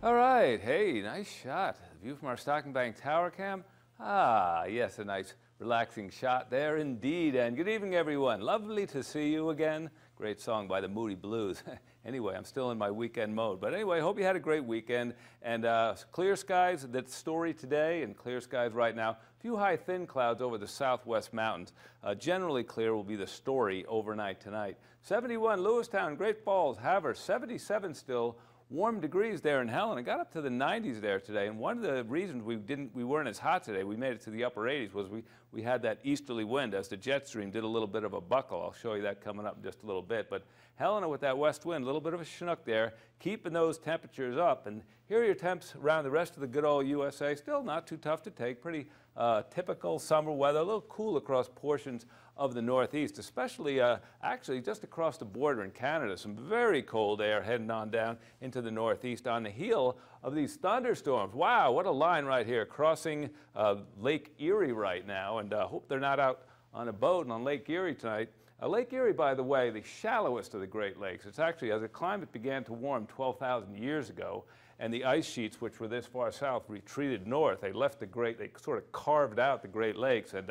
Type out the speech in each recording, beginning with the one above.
All right, hey, nice shot. View from our Stocking Bank Tower Cam. Ah, yes, a nice relaxing shot there indeed. And good evening, everyone. Lovely to see you again. Great song by the Moody Blues. Anyway, I'm still in my weekend mode. But anyway, hope you had a great weekend. And clear skies, that's story today, and clear skies right now. A few high thin clouds over the southwest mountains. Generally clear will be the story overnight tonight. 71 Lewistown, Great Falls, Havre, 77 still. Warm degrees there in Helena. It got up to the 90s there today, and one of the reasons we weren't as hot today, we made it to the upper 80s, was we had that easterly wind as the jet stream did a little bit of a buckle. I'll show you that coming up in just a little bit. But Helena with that west wind, a little bit of a chinook there, keeping those temperatures up. And here are your temps around the rest of the good old USA. Still not too tough to take. Pretty typical summer weather, a little cool across portions of the Northeast, especially actually just across the border in Canada. Some very cold air heading on down into the Northeast on the heel of these thunderstorms. Wow, what a line right here crossing Lake Erie right now, and hope they're not out on a boat and on Lake Erie tonight. Lake Erie, by the way, the shallowest of the Great Lakes. It's actually, as the climate began to warm 12,000 years ago, and the ice sheets, which were this far south, retreated north. They sort of carved out the Great Lakes and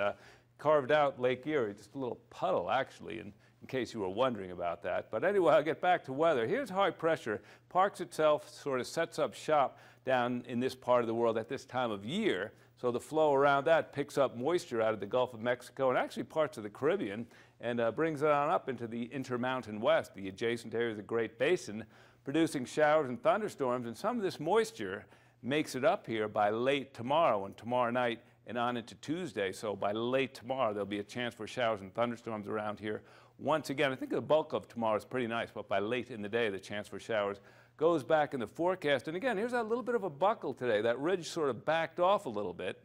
carved out Lake Erie, just a little puddle, actually, in case you were wondering about that. But anyway, I'll get back to weather. Here's high pressure. Parks itself sort of sets up shop down in this part of the world at this time of year. So the flow around that picks up moisture out of the Gulf of Mexico and actually parts of the Caribbean and brings it on up into the Intermountain West, the adjacent area of the Great Basin, producing showers and thunderstorms. And some of this moisture makes it up here by late tomorrow and tomorrow night and on into Tuesday. So by late tomorrow, there'll be a chance for showers and thunderstorms around here. Once again, I think the bulk of tomorrow is pretty nice, but by late in the day, the chance for showers goes back in the forecast. And again, here's a little bit of a buckle today. That ridge sort of backed off a little bit.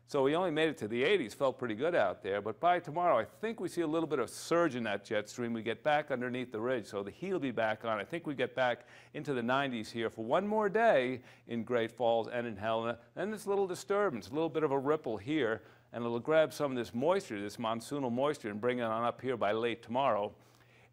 So we only made it to the 80s, felt pretty good out there. But by tomorrow, I think we see a little bit of surge in that jet stream. We get back underneath the ridge, so the heat will be back on. I think we get back into the 90s here for one more day in Great Falls and in Helena. Then this little disturbance, a little bit of a ripple here, and it'll grab some of this moisture, this monsoonal moisture, and bring it on up here by late tomorrow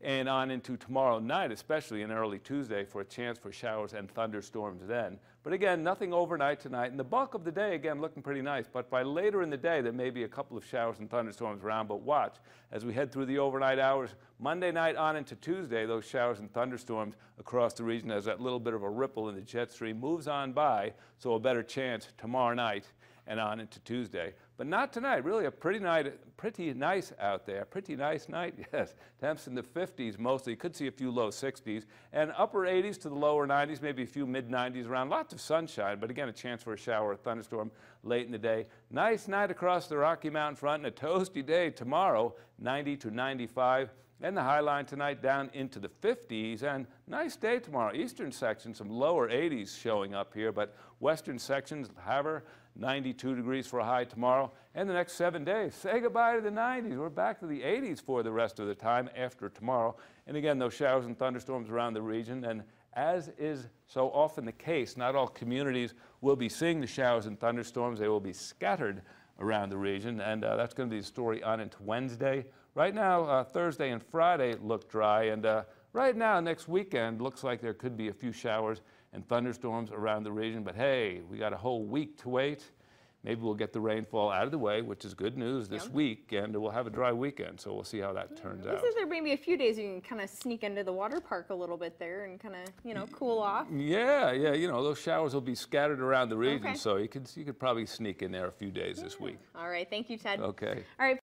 and on into tomorrow night, especially in early Tuesday, for a chance for showers and thunderstorms then. But again, nothing overnight tonight. And the bulk of the day, again, looking pretty nice. But by later in the day, there may be a couple of showers and thunderstorms around. But watch, as we head through the overnight hours, Monday night on into Tuesday, those showers and thunderstorms across the region as that little bit of a ripple in the jet stream moves on by. So a better chance tomorrow night and on into Tuesday. But not tonight. Really a pretty nice out there. Pretty nice night, yes. Temps in the 50s mostly. You could see a few low 60s. And upper 80s to the lower 90s, maybe a few mid 90s around. Lots of sunshine, but again, a chance for a shower or thunderstorm late in the day. Nice night across the Rocky Mountain front and a toasty day tomorrow, 90 to 95. And the high line tonight down into the 50s, and nice day tomorrow. Eastern section, some lower 80s showing up here, but western sections, Havre, 92 degrees for a high tomorrow. And the next 7 days, say goodbye to the 90s. We're back to the 80s for the rest of the time after tomorrow. And again, those showers and thunderstorms around the region. And as is so often the case, not all communities will be seeing the showers and thunderstorms. They will be scattered around the region, and that's going to be the story on into Wednesday. Right now, Thursday and Friday look dry, and right now, next weekend, looks like there could be a few showers and thunderstorms around the region, but hey, we got a whole week to wait. Maybe we'll get the rainfall out of the way, which is good news this week, and we'll have a dry weekend, so we'll see how that turns out. There may be a few days you can kind of sneak into the water park a little bit there and kind of, cool off. Yeah, those showers will be scattered around the region, so you could probably sneak in there a few days this week. All right, thank you, Ted. Okay. All right.